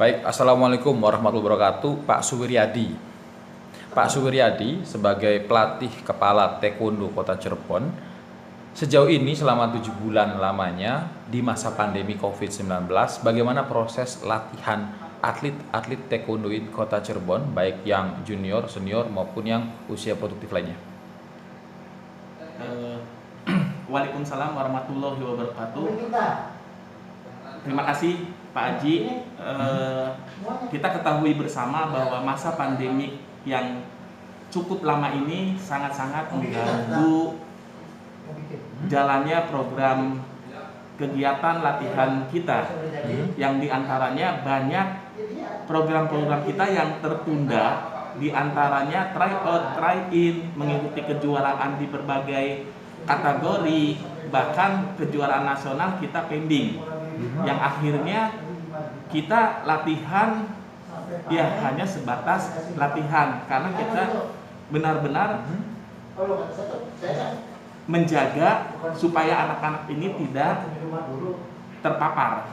Baik, Assalamualaikum warahmatullahi wabarakatuh, Pak Suwiryadi. Pak Suwiryadi sebagai pelatih kepala Taekwondo Kota Cirebon, sejauh ini selama 7 bulan lamanya di masa pandemi COVID-19, bagaimana proses latihan atlet-atlet Taekwondo di Kota Cirebon, baik yang junior, senior maupun yang usia produktif lainnya? Waalaikumsalam warahmatullahi wabarakatuh. Terima kasih Pak Haji. Kita ketahui bersama bahwa masa pandemi yang cukup lama ini sangat-sangat mengganggu jalannya program kegiatan latihan kita, yang diantaranya banyak program-program kita yang tertunda, diantaranya tryout, try-in, mengikuti kejuaraan di berbagai kategori, bahkan kejuaraan nasional kita pending, yang akhirnya kita latihan ya hanya sebatas latihan, karena kita benar-benar menjaga supaya anak-anak ini tidak terpapar.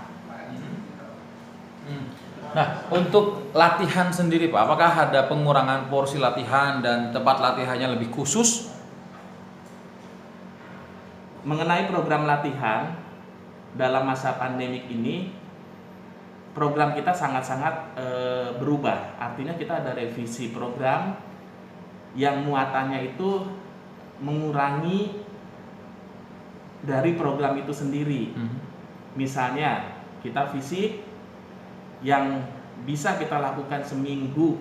Nah, untuk latihan sendiri Pak, apakah ada pengurangan porsi latihan dan tempat latihannya lebih khusus? Mengenai program latihan dalam masa pandemik ini, program kita sangat-sangat berubah. Artinya kita ada revisi program yang muatannya itu mengurangi dari program itu sendiri. Misalnya kita fisik yang bisa kita lakukan seminggu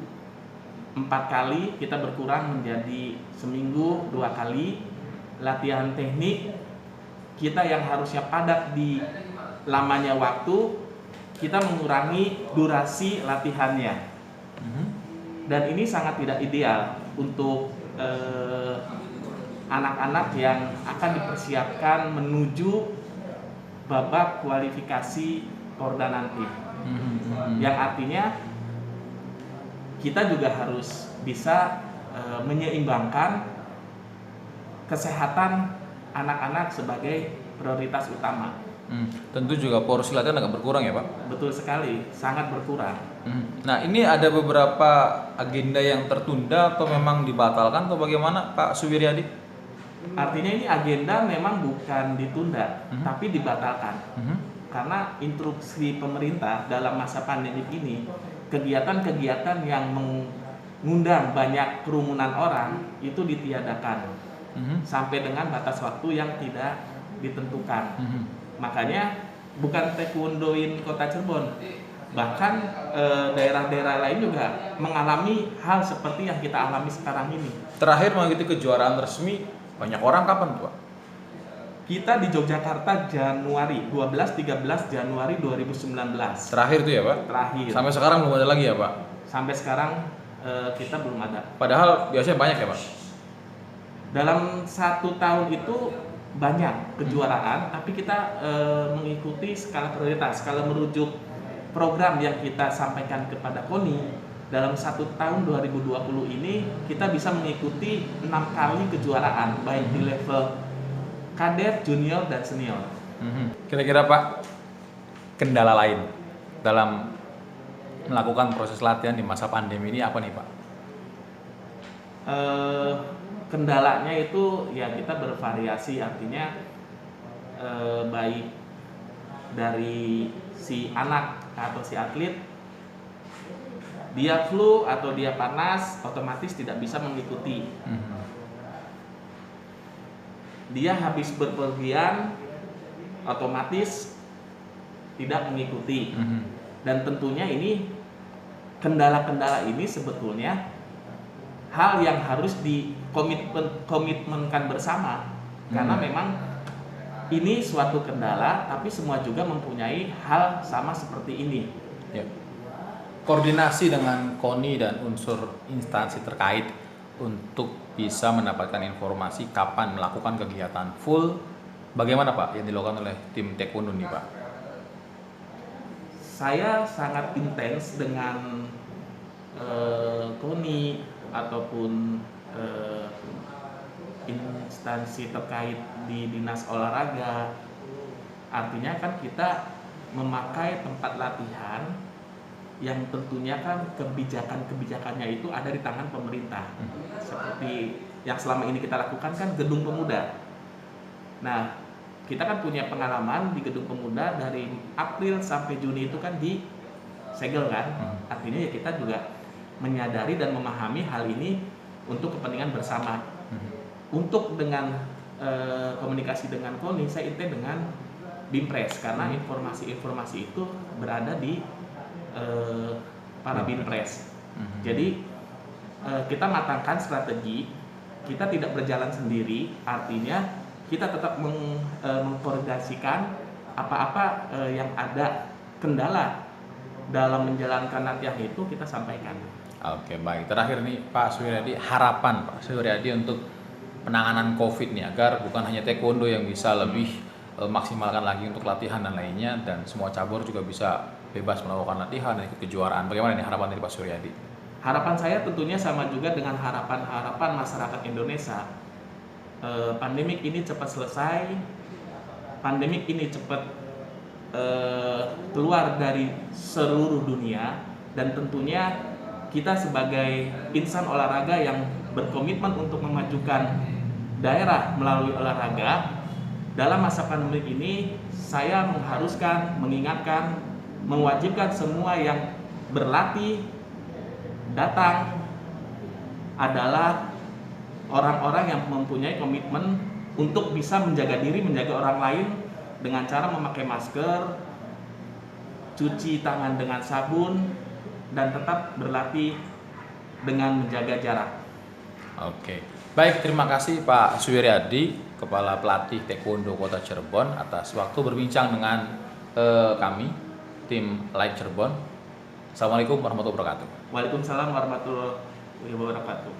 4 kali, kita berkurang menjadi seminggu 2 kali. Latihan teknik kita yang harusnya padat di lamanya waktu, kita mengurangi durasi latihannya. Dan ini sangat tidak ideal untuk anak-anak yang akan dipersiapkan menuju babak kualifikasi Porda nanti. Yang artinya kita juga harus bisa menyeimbangkan kesehatan anak-anak sebagai prioritas utama. Tentu juga porsi latihan agak berkurang ya Pak? Betul sekali, sangat berkurang. Nah, ini ada beberapa agenda yang tertunda atau memang dibatalkan atau bagaimana Pak Suwiryadi? Artinya ini agenda memang bukan ditunda, tapi dibatalkan. Karena instruksi pemerintah dalam masa pandemi ini, kegiatan-kegiatan yang mengundang banyak kerumunan orang itu ditiadakan sampai dengan batas waktu yang tidak ditentukan. Makanya bukan taekwondoin Kota Cirebon, bahkan daerah-daerah lain juga mengalami hal seperti yang kita alami sekarang ini. Terakhir mengikuti kejuaraan resmi banyak orang kapan Pak? Kita di Yogyakarta Januari 12-13 Januari 2019. Terakhir itu ya Pak? Terakhir. Sampai sekarang belum ada lagi ya Pak? Sampai sekarang kita belum ada. Padahal biasanya banyak ya Pak? Dalam 1 tahun itu banyak kejuaraan, tapi kita mengikuti skala prioritas. Kalau merujuk program yang kita sampaikan kepada KONI, dalam 1 tahun 2020 ini kita bisa mengikuti 6 kali kejuaraan, baik di level kadet, junior, dan senior. Kira-kira Pak, kendala lain dalam melakukan proses latihan di masa pandemi ini apa nih Pak? Kendalanya itu ya kita bervariasi, artinya baik dari si anak atau si atlet, dia flu atau dia panas, otomatis tidak bisa mengikuti. Dia habis berpergian, otomatis tidak mengikuti. Dan tentunya ini kendala-kendala ini sebetulnya hal yang harus dikomitmenkan bersama, karena memang ini suatu kendala, tapi semua juga mempunyai hal sama seperti ini. Ya. Koordinasi dengan KONI dan unsur instansi terkait untuk bisa mendapatkan informasi kapan melakukan kegiatan full, bagaimana Pak yang dilakukan oleh tim Taekwondo nih Pak? Saya sangat intens dengan KONI ataupun instansi terkait di dinas olahraga. Artinya kan kita memakai tempat latihan yang tentunya kan kebijakannya itu ada di tangan pemerintah. Seperti yang selama ini kita lakukan kan Gedung Pemuda. Nah, kita kan punya pengalaman di Gedung Pemuda dari April sampai Juni itu kan disegel kan. Artinya ya kita juga menyadari dan memahami hal ini untuk kepentingan bersama. Untuk dengan komunikasi dengan KONI, saya intens dengan Binpres karena informasi-informasi itu berada di para Binpres. Jadi kita matangkan strategi, kita tidak berjalan sendiri, artinya kita tetap mengkoordinasikan apa-apa yang ada kendala dalam menjalankan latihan itu kita sampaikan. Oke, baik. Terakhir nih Pak Suwiryadi, harapan Pak Suwiryadi untuk penanganan COVID nih agar bukan hanya taekwondo yang bisa lebih maksimalkan lagi untuk latihan dan lainnya, dan semua cabur juga bisa bebas melakukan latihan dan ikut kejuaraan. Bagaimana nih harapan dari Pak Suwiryadi? Harapan saya tentunya sama juga dengan harapan masyarakat Indonesia. Pandemik ini cepat selesai, pandemik ini cepat keluar dari seluruh dunia, dan tentunya kita sebagai insan olahraga yang berkomitmen untuk memajukan daerah melalui olahraga, dalam masa pandemi ini saya mengharuskan, mengingatkan, mewajibkan semua yang berlatih datang adalah orang-orang yang mempunyai komitmen untuk bisa menjaga diri, menjaga orang lain dengan cara memakai masker, cuci tangan dengan sabun, dan tetap berlatih dengan menjaga jarak. Oke, baik, terima kasih Pak Suwiryadi, Kepala Pelatih Taekwondo Kota Cirebon, atas waktu berbincang dengan kami, tim Like Cirebon. Assalamualaikum warahmatullahi wabarakatuh. Waalaikumsalam warahmatullahi wabarakatuh.